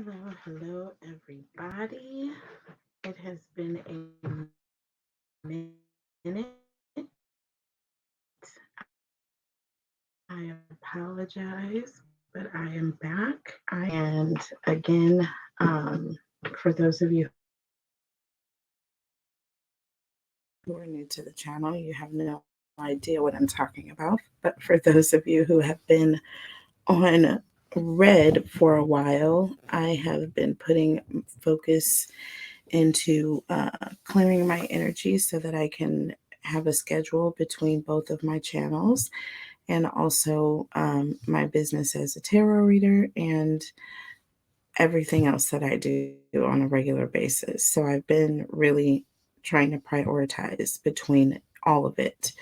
Hello, hello, everybody. It has been a minute. I apologize, but I am back. And again, for those of you who are new to the channel, you have no idea what I'm talking about. But for those of you who have been on red for a while, I have been putting focus into clearing my energy so that I can have a schedule between both of my channels and also my business as a tarot reader and everything else that I do on a regular basis. So I've been really trying to prioritize between all of it.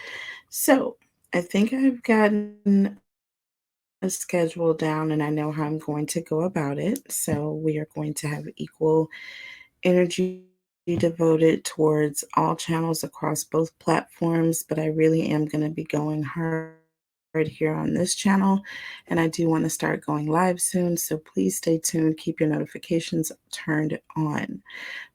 So I think I've gotten a schedule down and I know how I'm going to go about it. So we are going to have equal energy devoted towards all channels across both platforms, but I really am going to be going hard here on this channel. And I do want to start going live soon. So please stay tuned, keep your notifications turned on.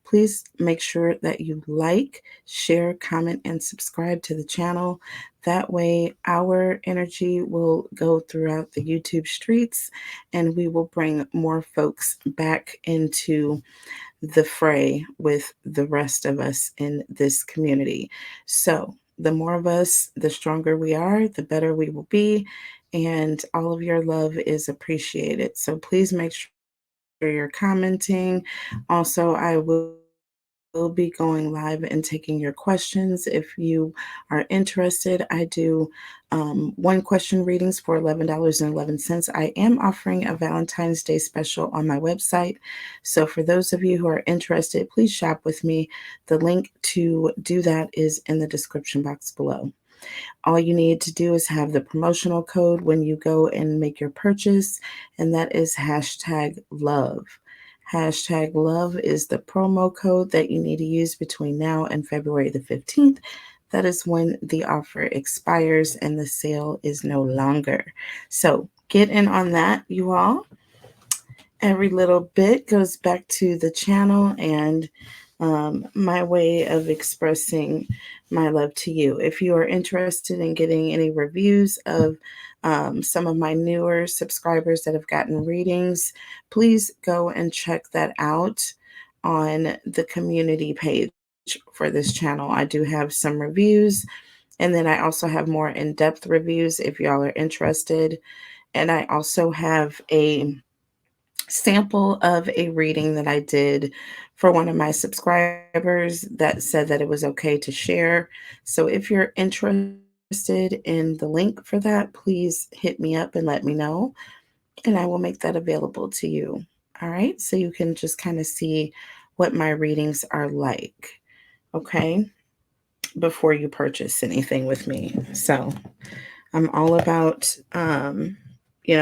Please make sure that you like, share, comment, and subscribe to the channel. That way, our energy will go throughout the YouTube streets and we will bring more folks back into the fray with the rest of us in this community. So, the more of us, the stronger we are, the better we will be. And all of your love is appreciated. So, please make sure you're commenting. Also, I will be going live and taking your questions if you are interested. I do one question readings for $11.11. I am offering a Valentine's Day special on my website. So, for those of you who are interested, please shop with me. The link to do that is in the description box below. All you need to do is have the promotional code when you go and make your purchase, and that is #love. #love is the promo code that you need to use between now and February the 15th. That is when the offer expires and the sale is no longer. So get in on that, you all. Every little bit goes back to the channel and my way of expressing my love to you. If you are interested in getting any reviews of some of my newer subscribers that have gotten readings, please go and check that out on the community page for this channel. I do have some reviews, and then I also have more in depth reviews if y'all are interested. And I also have a sample of a reading that I did for one of my subscribers that said that it was okay to share. So if you're interested in the link for that, please hit me up and let me know, and I will make that available to you. All right, so you can just kind of see what my readings are like, okay, before you purchase anything with me. So I'm all about,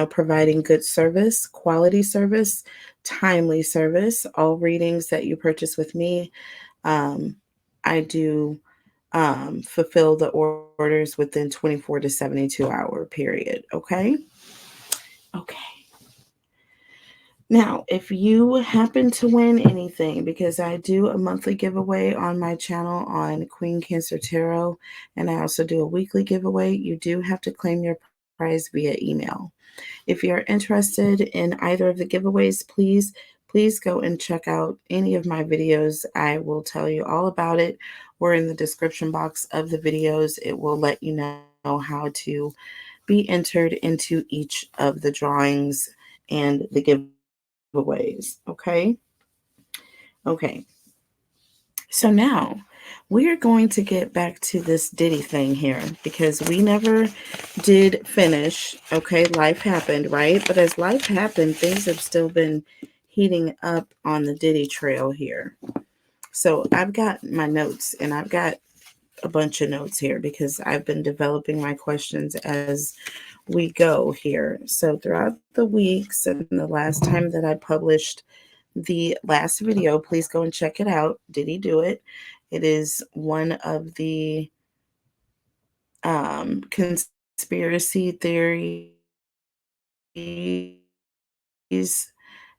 providing good service, quality service, timely service. All readings that you purchase with me, um, I do fulfill the orders within 24 to 72-hour period. Okay. Okay. Now, if you happen to win anything, because I do a monthly giveaway on my channel on Queen Cancer Tarot, and I also do a weekly giveaway, you do have to claim your prize via email. If you're interested in either of the giveaways, please go and check out any of my videos. I will tell you all about it, or in the description box of the videos, it will let you know how to be entered into each of the drawings and the giveaways. Okay. Okay. So now we are going to get back to this Diddy thing here because we never did finish. Okay. Life happened, right? But as life happened, things have still been heating up on the Diddy trail here. So I've got my notes and I've got a bunch of notes here because I've been developing my questions as we go here. So throughout the weeks and the last time that I published the last video, please go and check it out. Did he do it? It is one of the conspiracy theories and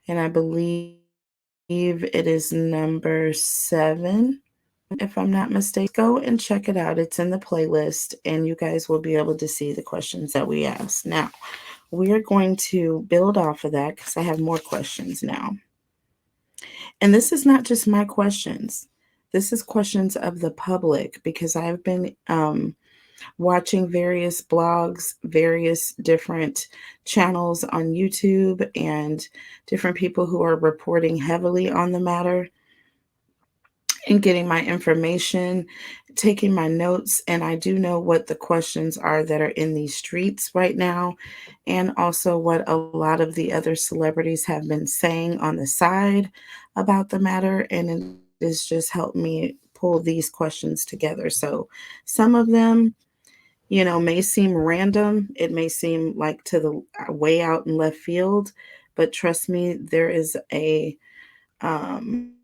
And I believe it is number 7, if I'm not mistaken. Go and check it out. It's in the playlist, and you guys will be able to see the questions that we asked. Now, we are going to build off of that because I have more questions now. And this is not just my questions. This is questions of the public because I've been watching various blogs, various different channels on YouTube, and different people who are reporting heavily on the matter and getting my information, taking my notes. And I do know what the questions are that are in these streets right now, and also what a lot of the other celebrities have been saying on the side about the matter. And it has just helped me pull these questions together. So some of them, may seem random. It may seem like to the way out in left field, but trust me, um,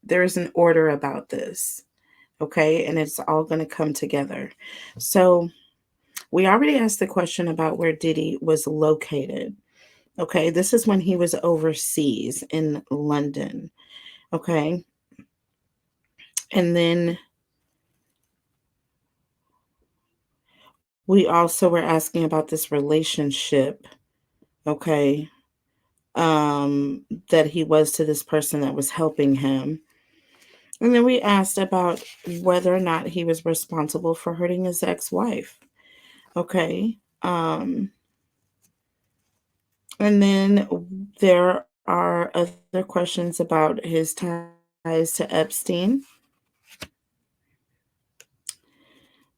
there is an order about this. Okay, and it's all going to come together. So we already asked the question about where Diddy was located. Okay, this is when he was overseas in London. Okay, and then we also were asking about this relationship. Okay, that he was to this person that was helping him. And then we asked about whether or not he was responsible for hurting his ex-wife. Okay. And then there are other questions about his ties to Epstein.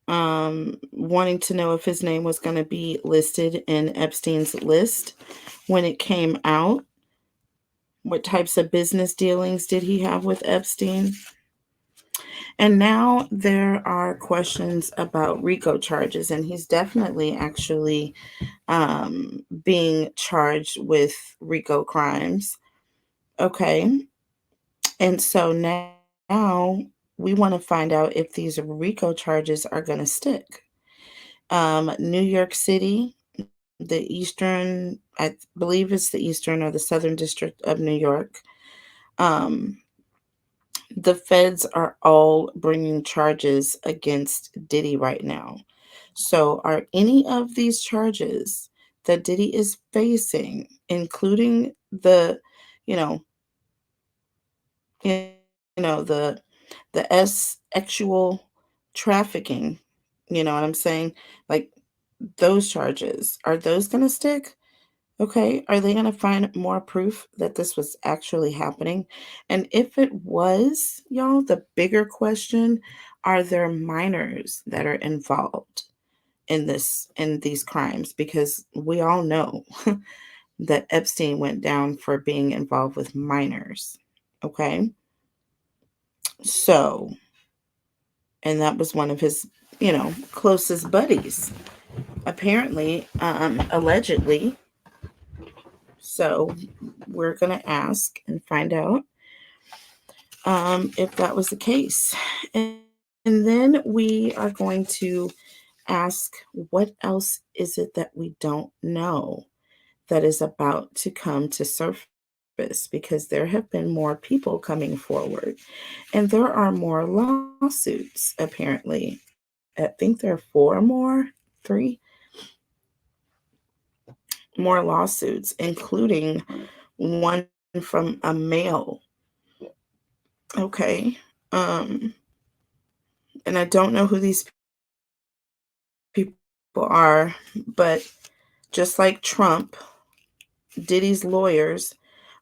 Wanting to know if his name was going to be listed in Epstein's list when it came out. What types of business dealings did he have with Epstein? And now there are questions about RICO charges, and he's definitely actually being charged with RICO crimes. Okay. And so now we want to find out if these RICO charges are going to stick. New York City, the Eastern, I believe it's the Eastern or the Southern District of New York. Um, the feds are all bringing charges against Diddy right now. So, are any of these charges that Diddy is facing, including the, you know, the sexual trafficking, you know what I'm saying? Like those charges, are those going to stick? Okay, are they going to find more proof that this was actually happening? And if it was, y'all, the bigger question, are there minors that are involved in these crimes? Because we all know that Epstein went down for being involved with minors. Okay? So, and that was one of his, closest buddies, apparently, allegedly. So we're going to ask and find out if that was the case. And then we are going to ask, what else is it that we don't know that is about to come to surface? Because there have been more people coming forward, and there are more lawsuits, apparently. I think there are 3 more lawsuits, including one from a male. Okay. Um, and I don't know who these people are, but just like Trump, Diddy's lawyers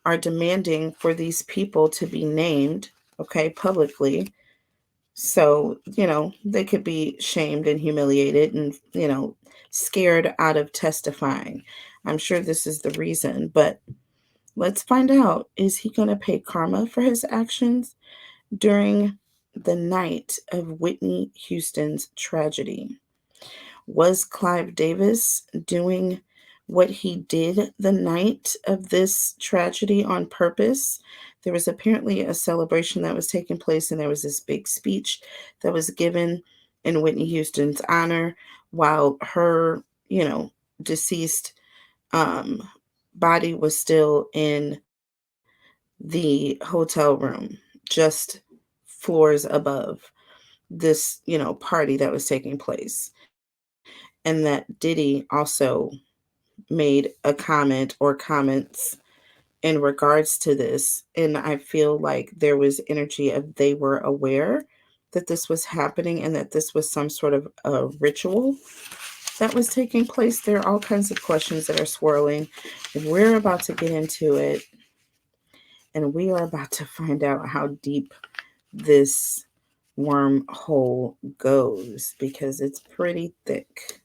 are demanding for these people to be named, okay, publicly. So, they could be shamed and humiliated and, scared out of testifying. I'm sure this is the reason, but let's find out, is he going to pay karma for his actions during the night of Whitney Houston's tragedy? Was Clive Davis doing what he did the night of this tragedy on purpose? There was apparently a celebration that was taking place, and there was this big speech that was given in Whitney Houston's honor while her, deceased um, body was still in the hotel room, just floors above this, party that was taking place. And that Diddy also made a comment or comments in regards to this. And I feel like there was energy of they were aware that this was happening and that this was some sort of a ritual that was taking place. There are all kinds of questions that are swirling. We're about to get into it, and we are about to find out how deep this wormhole goes because it's pretty thick.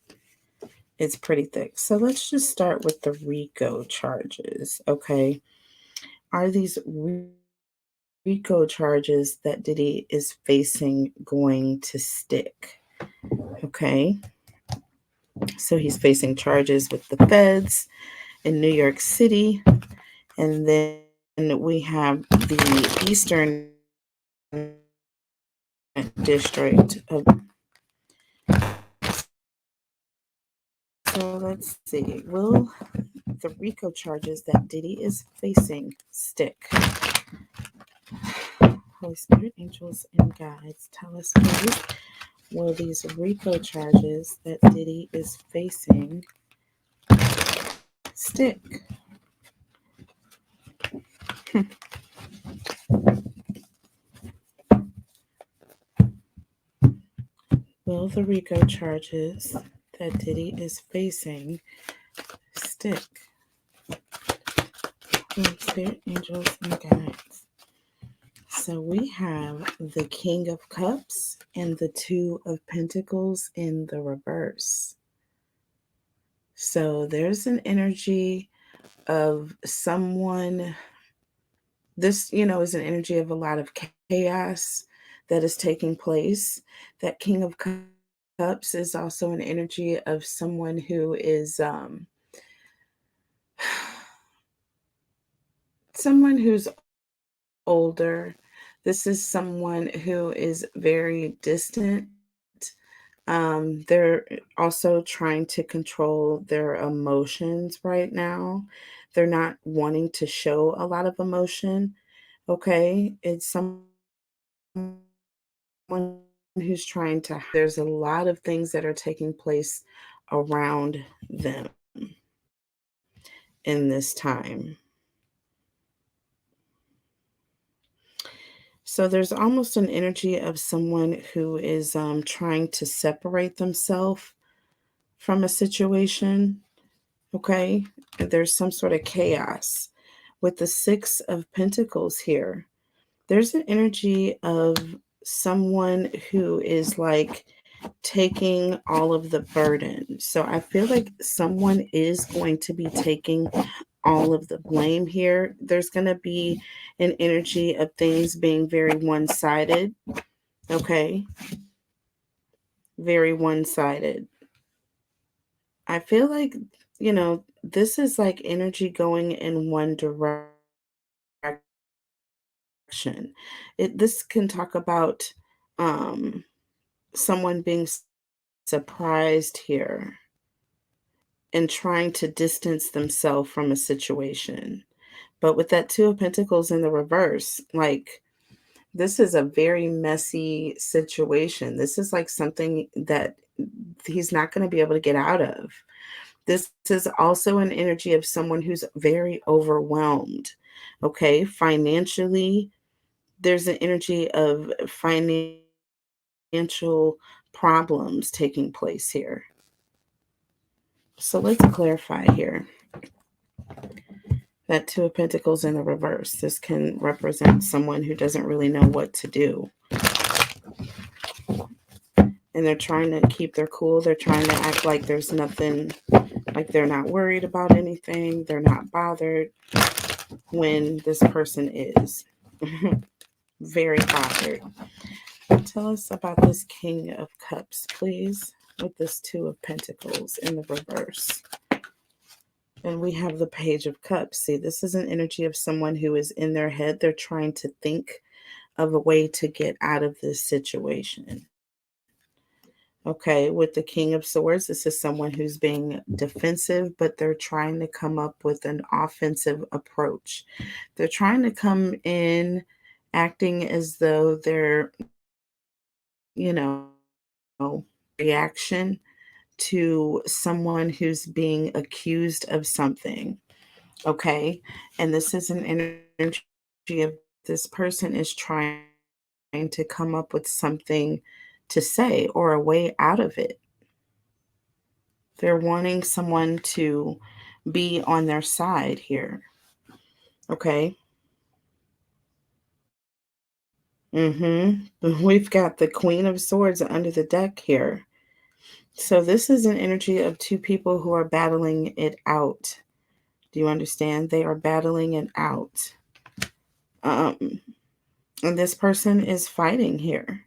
It's pretty thick. So let's just start with the RICO charges, okay? Are these RICO charges that Diddy is facing going to stick? Okay. So he's facing charges with the feds in New York City. And then we have the Eastern District of. So let's see. Will the RICO charges that Diddy is facing stick? Holy Spirit, angels, and guides, tell us, please. Will these RICO charges that Diddy is facing stick? Will the RICO charges that Diddy is facing stick? Holy Spirit, angels, and guides. So we have the King of Cups and the Two of Pentacles in the reverse. So there's an energy of someone, this, is an energy of a lot of chaos that is taking place. That King of Cups is also an energy of someone who is someone who's older. This is someone who is very distant. They're also trying to control their emotions right now. They're not wanting to show a lot of emotion. Okay. It's someone who's trying to, there's a lot of things that are taking place around them in this time. So there's almost an energy of someone who is trying to separate themselves from a situation. Okay. There's some sort of chaos with the Six of Pentacles here. There's an energy of someone who is like taking all of the burden. So I feel like someone is going to be taking all of the blame here. There's going to be an energy of things being very one-sided. Okay. Very one-sided. I feel like, this is like energy going in one direction. This can talk about someone being surprised here and trying to distance themselves from a situation. But with that Two of Pentacles in the reverse, like this is a very messy situation. This is like something that he's not going to be able to get out of. This is also an energy of someone who's very overwhelmed. Okay. Financially, there's an energy of financial problems taking place here. So let's clarify here. That Two of Pentacles in the reverse. This can represent someone who doesn't really know what to do. And they're trying to keep their cool. They're trying to act like there's nothing, like they're not worried about anything. They're not bothered when this person is very bothered. Tell us about this King of Cups, please, with this Two of Pentacles in the reverse. And we have the Page of Cups. See, this is an energy of someone who is in their head. They're trying to think of a way to get out of this situation. Okay, with the King of Swords, this is someone who's being defensive, but they're trying to come up with an offensive approach. They're trying to come in acting as though they're, you know, reaction to someone who's being accused of something. Okay, and this is an energy of this person is trying to come up with something to say or a way out of it. They're wanting someone to be on their side here. Okay. We've got the Queen of Swords under the deck here. So this is an energy of two people who are battling it out. Do you understand? They are battling it out. Um, and this person is fighting here.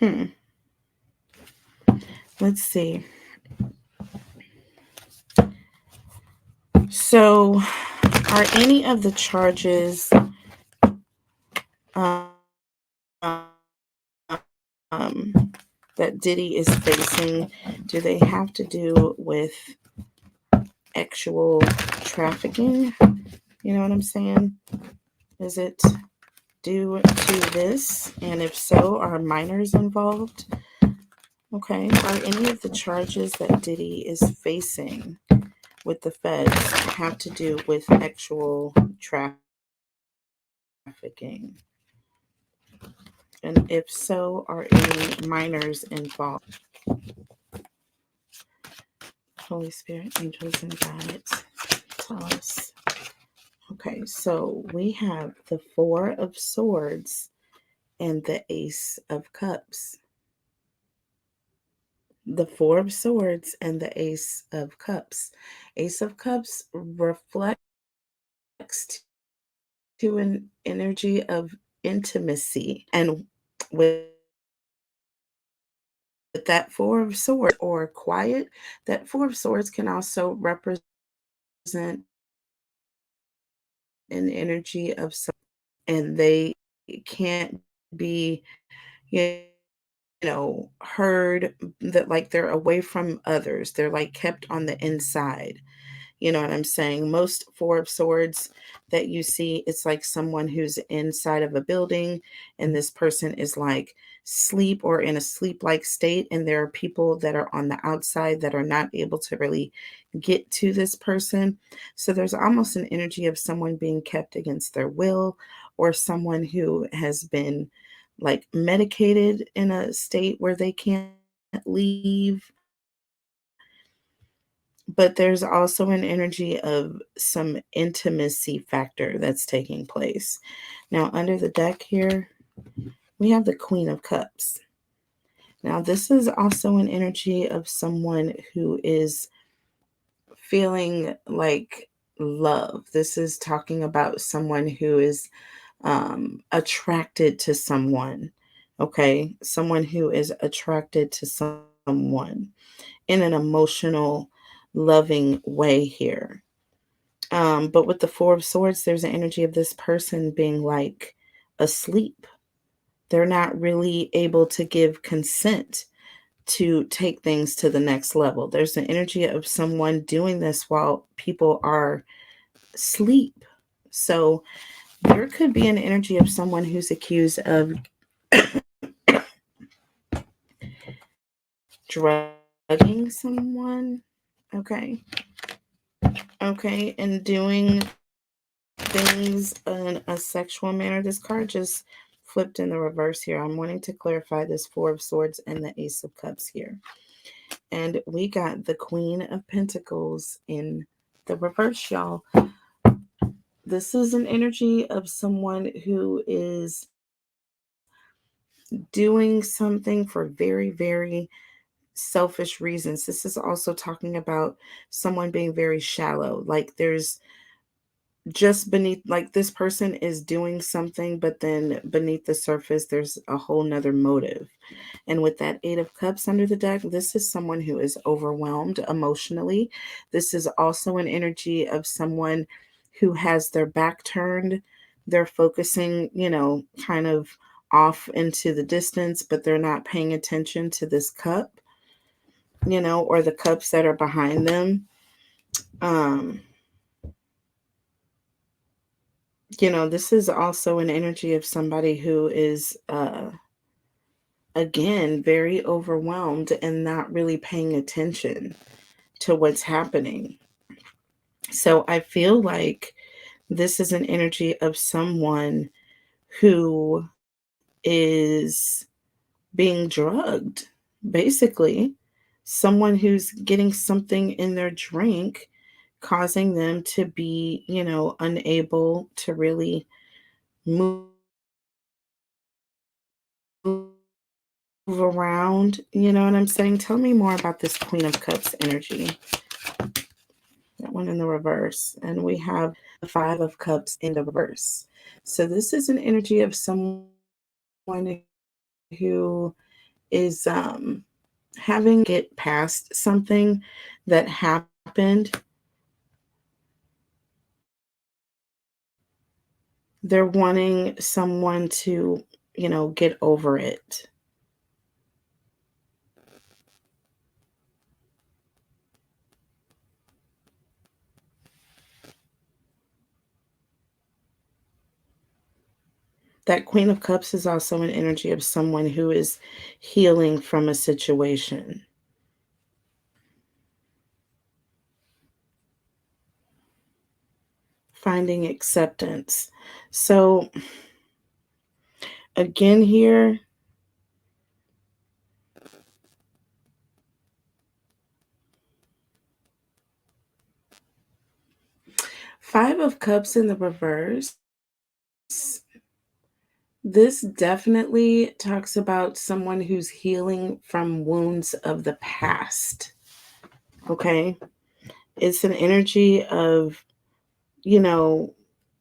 Hmm. Let's see. So, are any of the charges um, that Diddy is facing, do they have to do with actual trafficking? You know what I'm saying? Is it due to this? And if so, are minors involved? Okay. Are any of the charges that Diddy is facing with the feds have to do with actual trafficking? And if so, are any minors involved? Holy Spirit, angels, and guides, tell us. Okay, so we have the Four of Swords and the Ace of Cups. The Four of Swords and the Ace of Cups. Ace of Cups reflects to an energy of intimacy. And with that Four of Swords or quiet, that Four of Swords can also represent an energy of some, and they can't be, you heard, that like they're away from others. They're like kept on the inside. You know what I'm saying? Most Four of Swords that you see, it's like someone who's inside of a building and this person is like sleep or in a sleep like state. And there are people that are on the outside that are not able to really get to this person. So there's almost an energy of someone being kept against their will, or someone who has been like medicated in a state where they can't leave. But there's also an energy of some intimacy factor that's taking place. Now, under the deck here, we have the Queen of Cups. Now, this is also an energy of someone who is feeling like love. This is talking about someone who is attracted to someone. Okay. Someone who is attracted to someone in an emotional, loving way here. But with the Four of Swords, there's an energy of this person being like asleep. They're not really able to give consent to take things to the next level. There's an energy of someone doing this while people are asleep. So there could be an energy of someone who's accused of drugging someone. Okay. Okay. And doing things in a sexual manner. This card just flipped in the reverse here. I'm wanting to clarify this Four of Swords and the Ace of Cups here. And we got the Queen of Pentacles in the reverse, y'all. This is an energy of someone who is doing something for very, very selfish reasons. This is also talking about someone being very shallow. Like there's just beneath, like this person is doing something, but then beneath the surface there's a whole nother motive. And with that Eight of Cups under the deck, this is someone who is overwhelmed emotionally. This is also an energy of someone who has their back turned. They're focusing, kind of off into the distance, but they're not paying attention to this cup, or the cups that are behind them. Um, this is also an energy of somebody who is, again, very overwhelmed and not really paying attention to what's happening. So I feel like this is an energy of someone who is being drugged, basically. Someone who's getting something in their drink, causing them to be, unable to really move around. You know what I'm saying? Tell me more about this Queen of Cups energy. That one in the reverse. And we have the Five of Cups in the reverse. So this is an energy of someone who is having get past something that happened. They're wanting someone to, get over it. That Queen of Cups is also an energy of someone who is healing from a situation, finding acceptance. So, again, here, Five of Cups in the reverse. This definitely talks about someone who's healing from wounds of the past. Okay. It's an energy of, you know,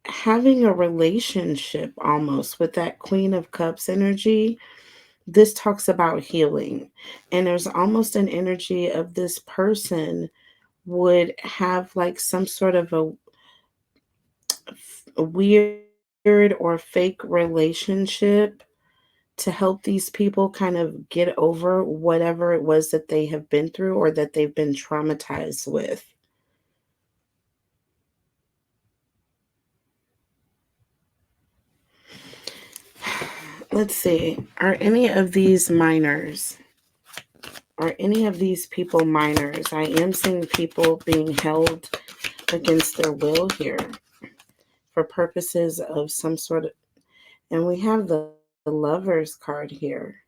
having a relationship almost with that Queen of Cups energy. This talks about healing. And there's almost an energy of this person would have like some sort of a weird or fake relationship to help these people kind of get over whatever it was that they have been through or that they've been traumatized with. Let's see. Are any of these minors? Are any of these people minors? I am seeing people being held against their will here for purposes of some sort of. And we have the Lovers card here.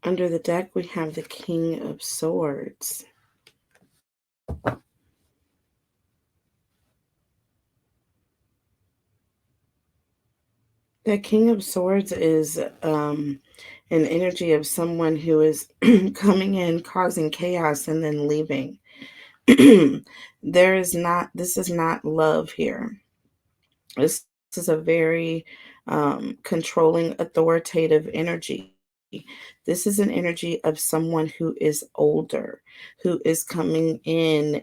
Under the deck, we have the King of Swords. The King of Swords is an energy of someone who is coming in, causing chaos, and then leaving. This is not love here. This is a very controlling, authoritative energy. This is an energy of someone who is older, who is coming in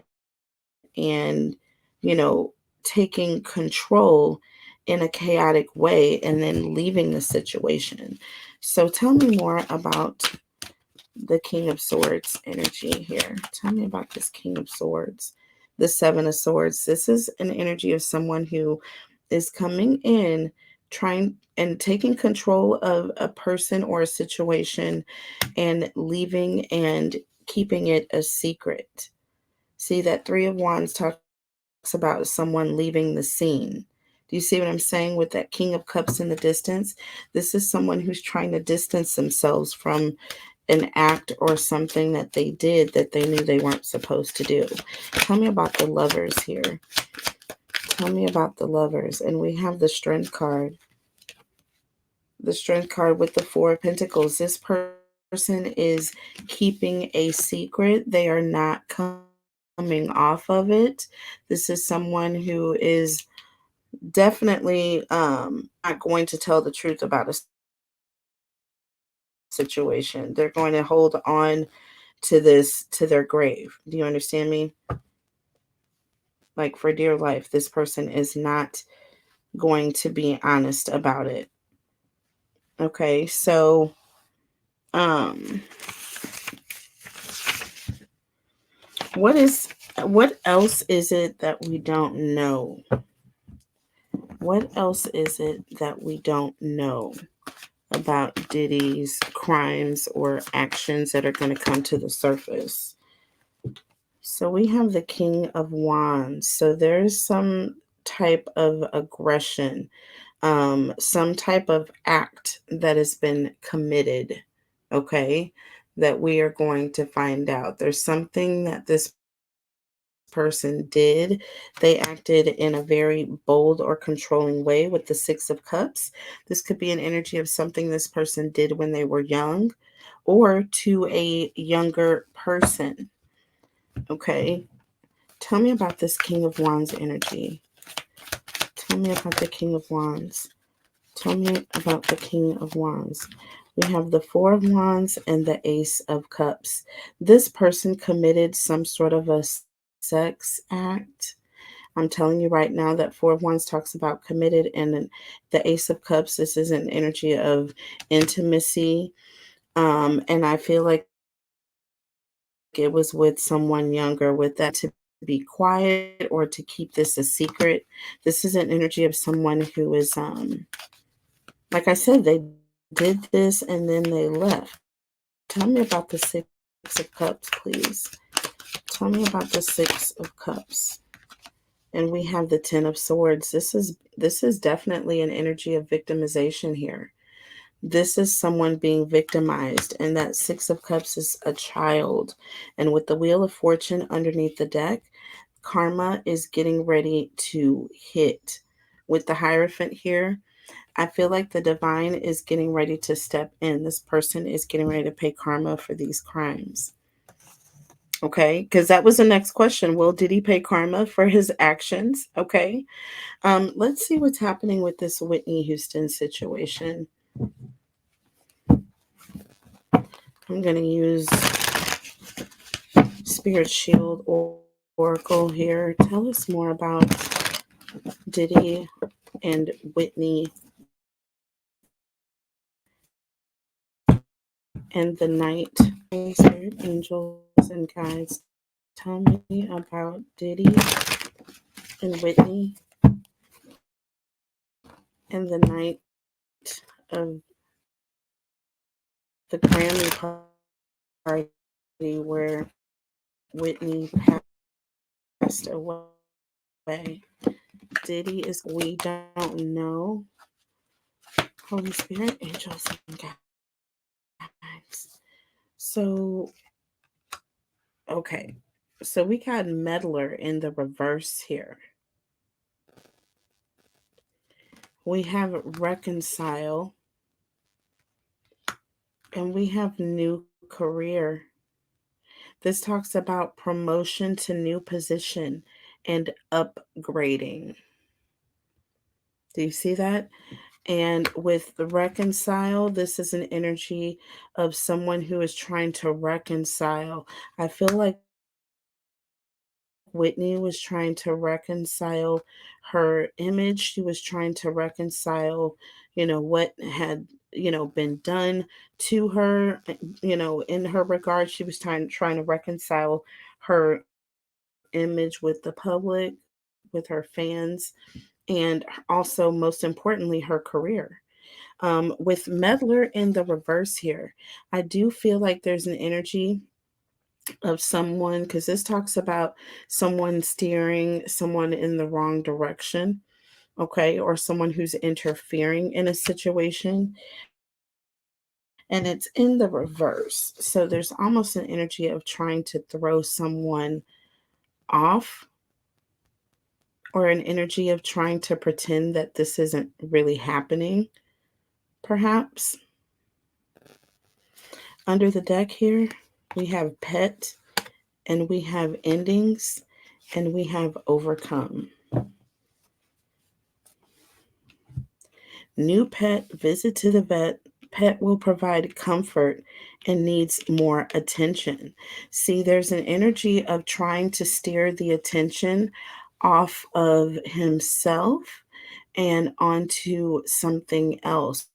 and, you know, taking control in a chaotic way and then leaving the situation. So tell me more about the King of Swords energy here. Tell me about this King of Swords, the Seven of Swords. This is an energy of someone who is coming in, trying and taking control of a person or a situation and leaving and keeping it a secret. See, that Three of Wands talks about someone leaving the scene. Do you see what I'm saying with that King of Cups in the distance? This is someone who's trying to distance themselves from an act or something that they did that they knew they weren't supposed to do. Tell me about the Lovers here. Tell me about the Lovers. And we have the Strength card. The Strength card with the Four of Pentacles. This person is keeping a secret. They are not coming off of it. This is someone who is definitely not going to tell the truth about a situation. They're going to hold on to this to their grave. Do you understand me? Like for dear life, this person is not going to be honest about it. Okay, so um what else is it that we don't know? What else is it that we don't know about Diddy's crimes or actions that are going to come to the surface? So we have the King of Wands. So there's some type of aggression, some type of act that has been committed, okay, that we are going to find out. There's something that this person did. They acted in a very bold or controlling way with the Six of Cups. This could be an energy of something this person did when they were young or to a younger person. Okay. Tell me about this King of Wands energy. Tell me about the King of Wands. Tell me about the King of Wands. We have the Four of Wands and the Ace of Cups. This person committed some sort of a sex act. I'm telling you right now that Four of Wands talks about committed, and the Ace of Cups, this is an energy of intimacy. And I feel like it was with someone younger, with that to be quiet or to keep this a secret. This is an energy of someone who is, like I said, they did this and then they left. Tell me about the Six of Cups, please. Tell me about the Six of Cups. And we have the Ten of Swords. This is definitely an energy of victimization here. This is someone being victimized, and that Six of Cups is a child. And with the Wheel of Fortune underneath the deck, karma is getting ready to hit. With the Hierophant here, I feel like the divine is getting ready to step in. This person is getting ready to pay karma for these crimes. Okay, because that was the next question. Well, did he pay karma for his actions? Okay. Let's see what's happening with this Whitney Houston situation. I'm going to use Spirit Shield Oracle here. Tell us more about Diddy and Whitney and the night. Spirit angels and guides, tell me about Diddy and Whitney and the night of the Grammy party where Whitney passed away. Diddy is, we don't know. Holy Spirit, angels, and guides. So, okay. So we got meddler in the reverse here. We have reconcile. And we have new career. This talks about promotion to new position and upgrading. Do you see that? And with the reconcile, this is an energy of someone who is trying to reconcile. I feel like Whitney was trying to reconcile her image. She was trying to reconcile, what had, been done to her, in her regard. She was trying to reconcile her image with the public, with her fans, and also, most importantly, her career. With meddler in the reverse here, I do feel like there's an energy of someone, because this talks about someone steering someone in the wrong direction, okay, or someone who's interfering in a situation, and it's in the reverse. So there's almost an energy of trying to throw someone off, or an energy of trying to pretend that this isn't really happening, perhaps. Under the deck here, we have pet, and we have endings, and we have overcome. New pet, visit to the vet. Pet will provide comfort and needs more attention. See, there's an energy of trying to steer the attention off of himself and onto something else,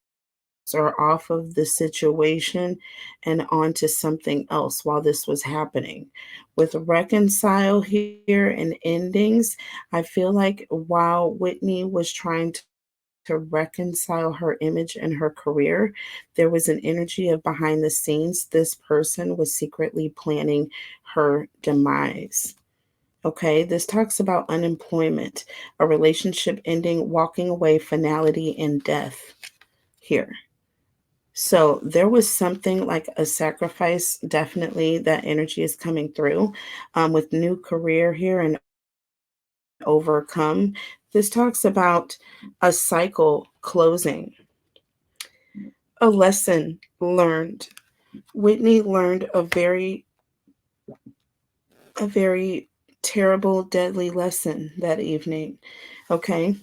or off of the situation and onto something else while this was happening. With reconcile here and endings, I feel like while Whitney was trying to reconcile her image and her career, there was an energy of behind the scenes. This person was secretly planning her demise. Okay, this talks about unemployment, a relationship ending, walking away, finality, and death here. So there was something like a sacrifice. Definitely, that energy is coming through with new career here and overcome. This talks about a cycle closing, a lesson learned. Whitney learned a very terrible, deadly lesson that evening. Okay,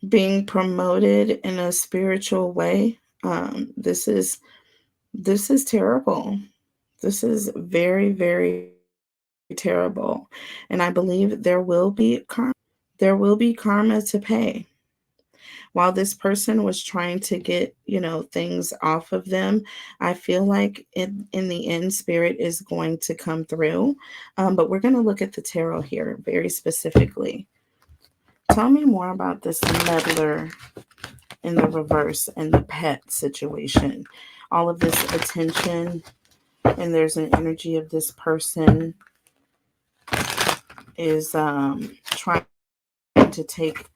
being promoted in a spiritual way. This is terrible. This is very, very terrible. And I believe there will be karma. There will be karma to pay. While this person was trying to get, things off of them, I feel like in the end, spirit is going to come through. But we're going to look at the tarot here very specifically. Tell me more about this meddler in the reverse and the pet situation. All of this attention, and there's an energy of this person is trying to take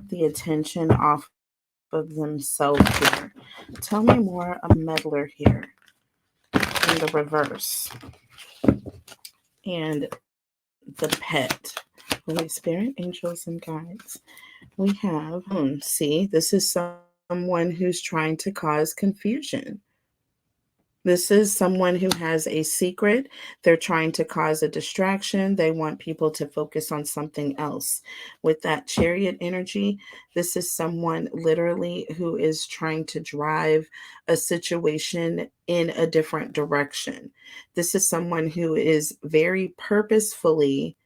the attention off of themselves here. Tell me more of meddler here in the reverse and the pet. Holy Spirit, angels, and guides. We have, see, this is someone who's trying to cause confusion. This is someone who has a secret. They're trying to cause a distraction. They want people to focus on something else. With that chariot energy, this is someone literally who is trying to drive a situation in a different direction. This is someone who is very purposefully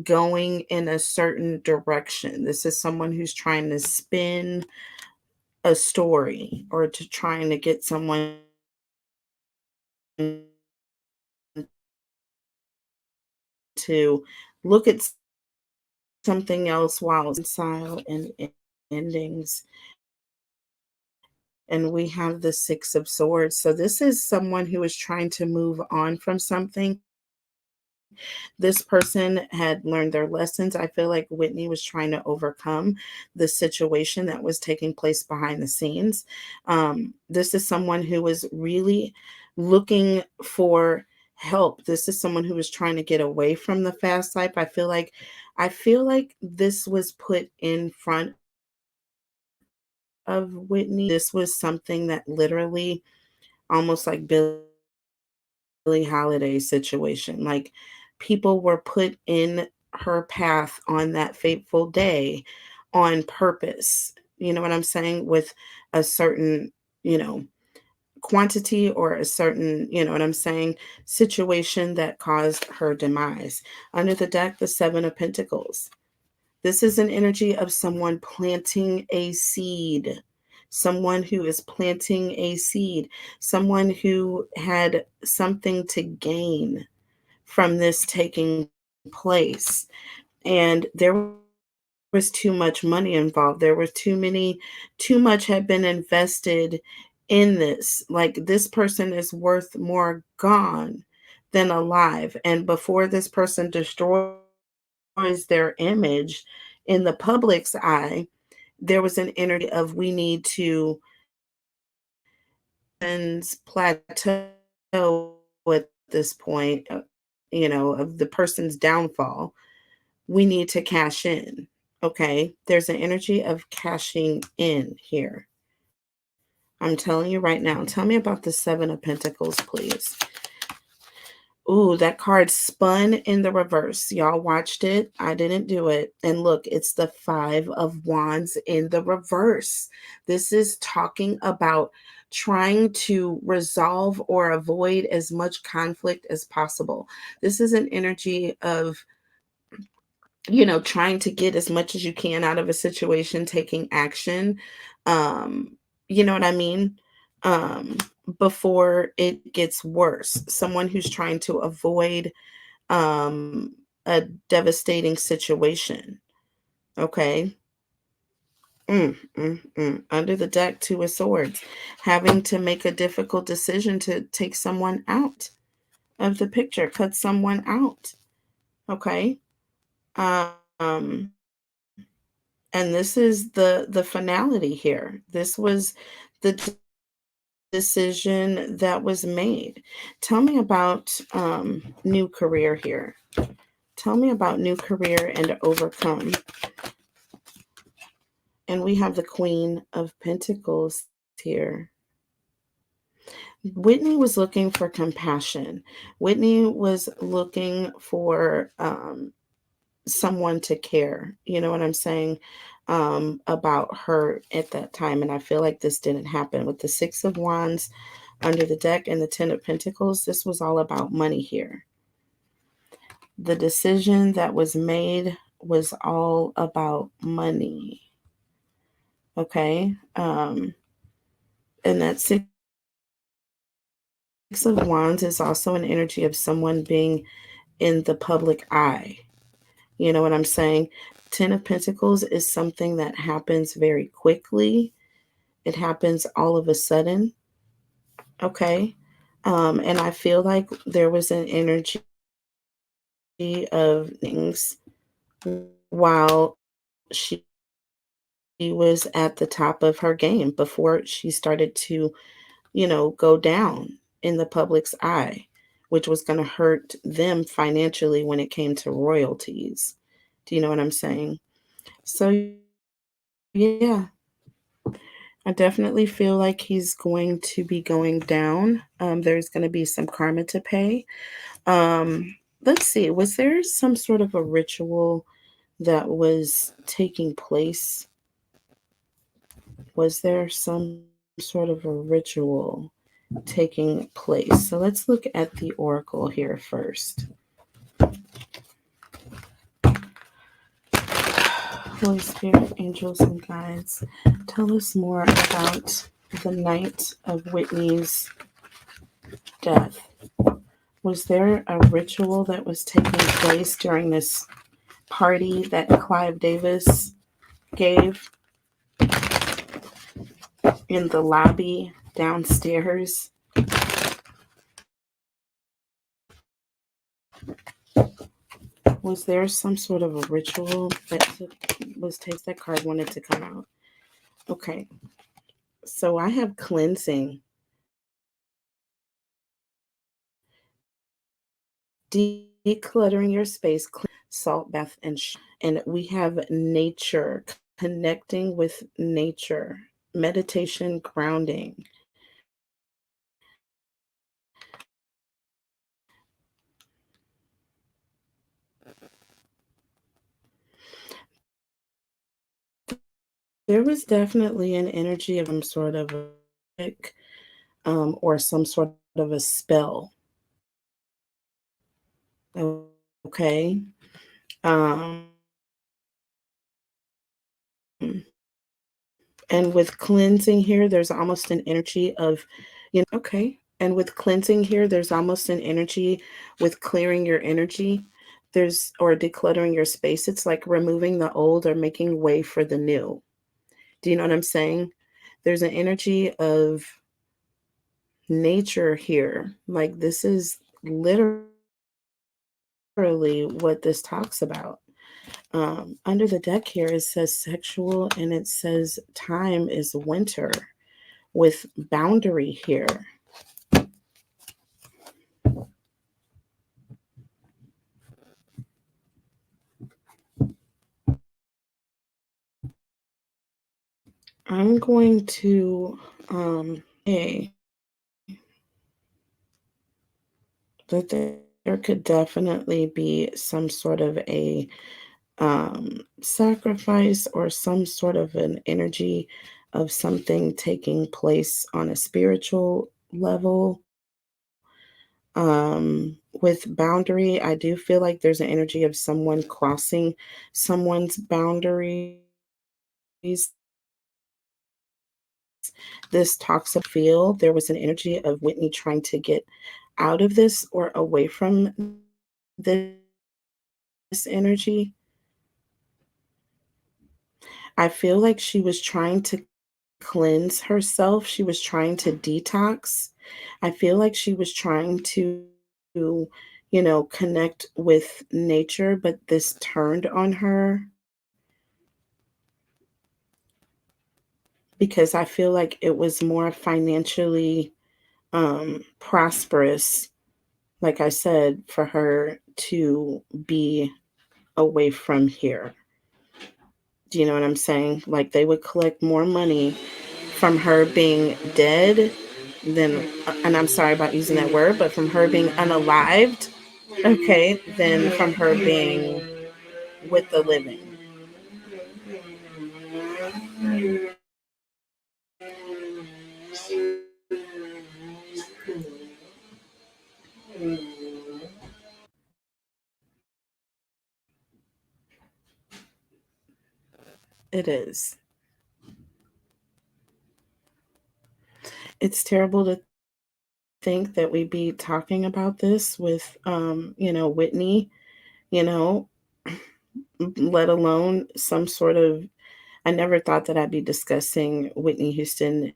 going in a certain direction. This is someone who's trying to spin a story or to trying to get someone to look at something else while style and endings. And we have the Six of Swords. So this is someone who is trying to move on from something. This person had learned their lessons. I feel like Whitney was trying to overcome the situation that was taking place behind the scenes. This is someone who was really looking for help. This is someone who was trying to get away from the fast life. I feel like this was put in front of Whitney. This was something that literally almost like Billie Holiday situation. Like people were put in her path on that fateful day on purpose. You know what I'm saying? With a certain, you know, quantity or a certain, you know what I'm saying, situation that caused her demise. Under the deck, the Seven of Pentacles. This is an energy of someone planting a seed, someone who is planting a seed, someone who had something to gain from this taking place. And there was too much money involved. There was too much had been invested in this. Like this person is worth more gone than alive. And before this person destroys their image in the public's eye, there was an energy of we need to plateau at this point, of the person's downfall. We need to cash in. Okay. There's an energy of cashing in here. I'm telling you right now. Tell me about the Seven of Pentacles, please. Ooh, that card spun in the reverse. Y'all watched it. I didn't do it. And look, it's the Five of Wands in the reverse. This is talking about trying to resolve or avoid as much conflict as possible. This is an energy of trying to get as much as you can out of a situation, taking action. Um, you know what I mean? Um, Before it gets worse. Someone who's trying to avoid um, a devastating situation. Okay. Under the deck, two of swords, having to make a difficult decision to take someone out of the picture, cut someone out. Okay. Um, and this is the finality here. This was the decision that was made. Tell me about new career here. Tell me about new career and overcome. And we have the Queen of Pentacles here. Whitney was looking for compassion. Whitney was looking for someone to care. You know what I'm saying? About her at that time. And I feel like this didn't happen. With the Six of Wands under the deck and the Ten of Pentacles, this was all about money here. The decision that was made was all about money. Okay. And that Six of Wands is also an energy of someone being in the public eye. You know what I'm saying? Ten of Pentacles is something that happens very quickly. It happens all of a sudden. Okay. And I feel like there was an energy of things while she was at the top of her game before she started to, go down in the public's eye, which was going to hurt them financially when it came to royalties. Do you know what I'm saying? So, yeah, I definitely feel like he's going to be going down. There's going to be some karma to pay. Let's see, was there some sort of a ritual that was taking place? Was there some sort of a ritual taking place? So let's look at the oracle here first. Holy Spirit, angels, and guides, tell us more about the night of Whitney's death. Was there a ritual that was taking place during this party that Clive Davis gave in the lobby downstairs? Was there some sort of a ritual that was taken? That card wanted to come out. Okay, so I have cleansing, decluttering your space, salt bath, and we have nature, connecting with nature, meditation, grounding. There was definitely an energy of some sort of or some sort of a spell. Okay. Um, and with cleansing here, there's almost an energy of, okay. And with cleansing here, there's almost an energy with clearing your energy. Or decluttering your space. It's like removing the old or making way for the new. Do you know what I'm saying? There's an energy of nature here. Like this is literally what this talks about. Under the deck here, it says sexual and it says time is winter with boundary here. I'm going to say that there could definitely be some sort of a sacrifice or some sort of an energy of something taking place on a spiritual level. With boundary, I do feel like there's an energy of someone crossing someone's boundaries. This toxic feel, there was an energy of Whitney trying to get out of this or away from this energy. I feel like she was trying to cleanse herself. She was trying to detox. I feel like she was trying to, connect with nature, but this turned on her because I feel like it was more financially prosperous, like I said, for her to be away from here. Do you know what I'm saying? Like they would collect more money from her being dead than, and I'm sorry about using that word, but from her being unalived, okay, than from her being with the living. It is. It's terrible to think that we be talking about this with, Whitney, you know, let alone some sort of. I never thought that I'd be discussing Whitney Houston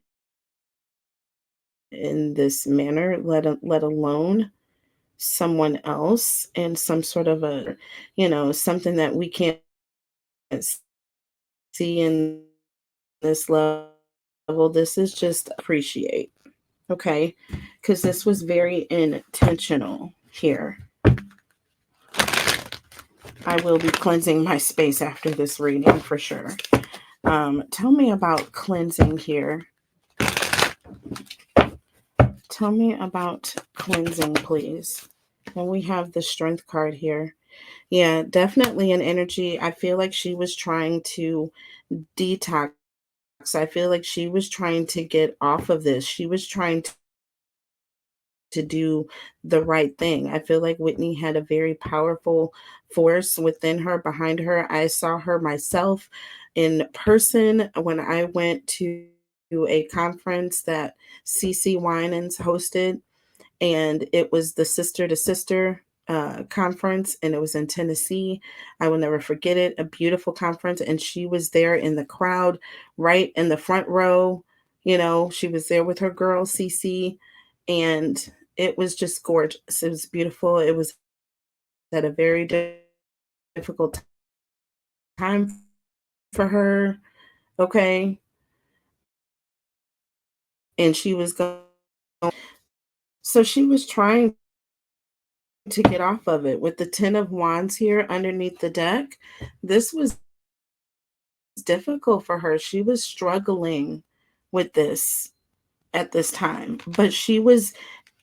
in this manner, let alone someone else and some sort of a, something that we can't see in this level. This is just appreciate, okay? Because this was very intentional here. I will be cleansing my space after this reading for sure. Tell me about cleansing here. Tell me about cleansing, please. And we have the strength card here. Yeah, definitely an energy. I feel like she was trying to detox. I feel like she was trying to get off of this. She was trying to do the right thing. I feel like Whitney had a very powerful force within her, behind her. I saw her myself in person when I went to a conference that CC Winans hosted, and it was the Sister to Sister conference, and it was in Tennessee. I will never forget it. A beautiful conference, and she was there in the crowd, right in the front row. She was there with her girl CC, and it was just gorgeous. It was beautiful. It was at a very difficult time for her. Okay, and she was going. So she was trying to get off of it with the 10 of wands here underneath the deck. This was difficult for her. She was struggling with this at this time, but she was,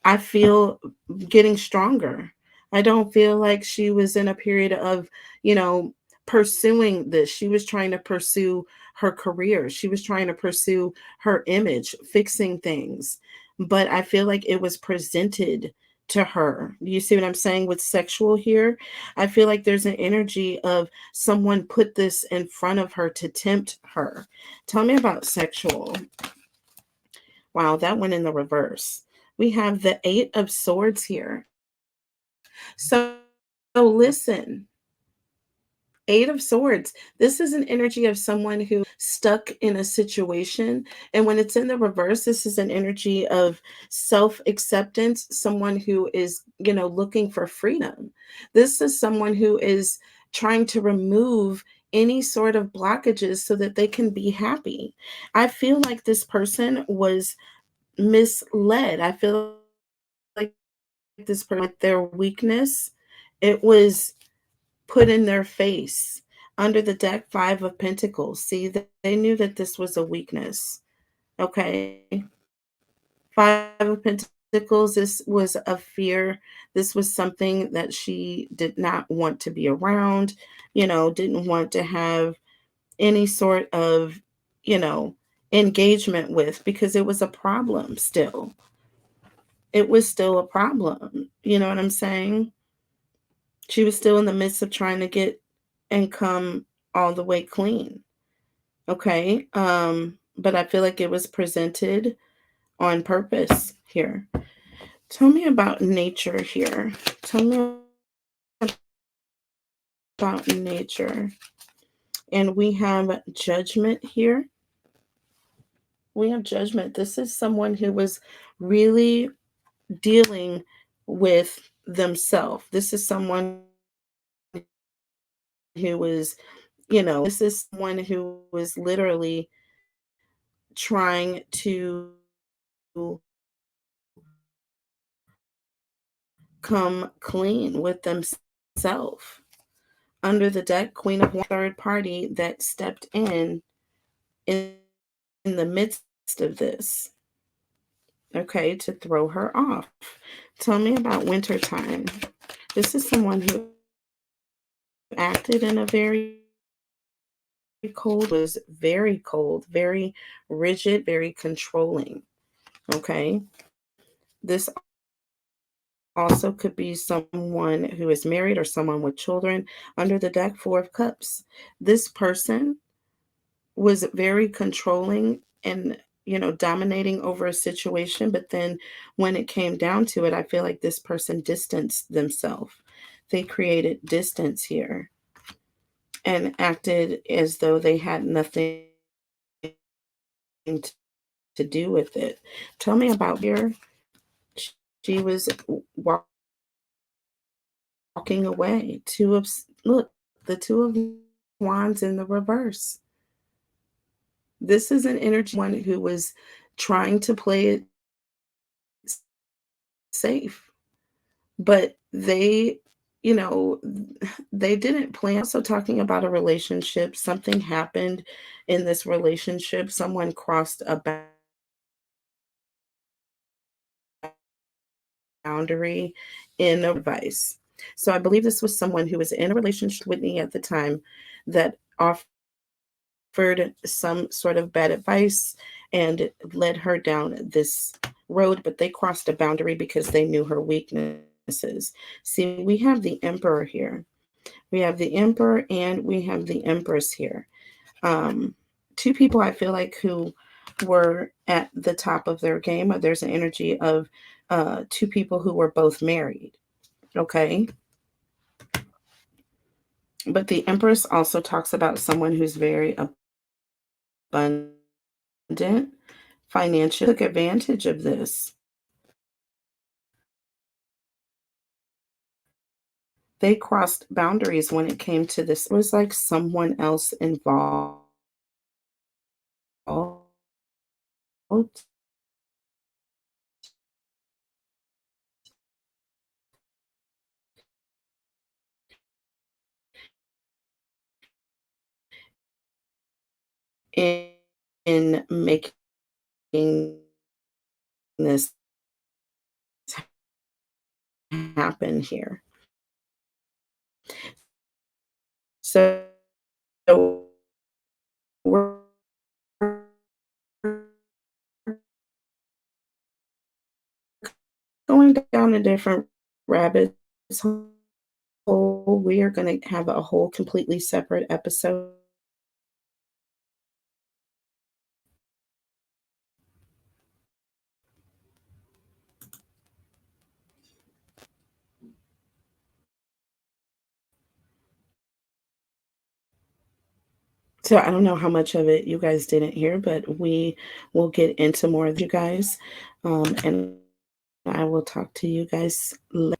I feel, getting stronger. I don't feel like she was in a period of, you know, pursuing this. She was trying to pursue her career. She was trying to pursue her image, fixing things. But I feel like it was presented to her. You see what I'm saying with sexual here? I feel like there's an energy of someone put this in front of her to tempt her. Tell me about sexual. Wow, that went in the reverse. We have the 8 of swords here. So, listen, 8 of swords. This is an energy of someone who stuck in a situation. And when it's in the reverse, this is an energy of self-acceptance, someone who is, looking for freedom. This is someone who is trying to remove any sort of blockages so that they can be happy. I feel like this person was misled. I feel like this person with their weakness, it was put in their face under the deck 5 of pentacles. See, they knew that this was a weakness. Okay, 5 of pentacles, this was a fear. This was something that she did not want to be around, didn't want to have any sort of, you know engagement with, because it was a problem still. it was still a problem. You know what I'm saying? She was still in the midst of trying to get and come all the way clean. Okay. But I feel like it was presented on purpose here. Tell me about nature here. Tell me about nature. And we have judgment here. We have judgment. This is someone who was really dealing with themselves. This is someone who was, this is someone who was literally trying to come clean with themselves. Under the deck, Queen of Wands, third party that stepped in in the midst of this, okay, to throw her off. Tell me about wintertime. This is someone who acted in a very cold, very rigid, very controlling. Okay. This also could be someone who is married or someone with children. Under the deck, Four of Cups. This person was very controlling and, dominating over a situation. But then when it came down to it, I feel like this person distanced themselves. They created distance here and acted as though they had nothing to do with it. Tell me about here. She was walking away. Look, the Two of Wands in the reverse. This is an energy one who was trying to play it safe, but you know, they didn't plan. Also talking about a relationship, something happened in this relationship. Someone crossed a boundary in advice. So I believe this was someone who was in a relationship with me at the time that offered some sort of bad advice and led her down this road, but they crossed a boundary because they knew her weaknesses. See, we have the Emperor here. We have the Emperor and we have the Empress here. Two people I feel like who were at the top of their game. There's an energy of two people who were both married. Okay. But the Empress also talks about someone who's very abundant financially, took advantage of this. They crossed boundaries when it came to this. It was like someone else involved in, in making this happen here. So we're going down a different rabbit hole. We are going to have a whole completely separate episode. So I don't know how much of it you guys didn't hear, but we will get into more of you guys. And I will talk to you guys later.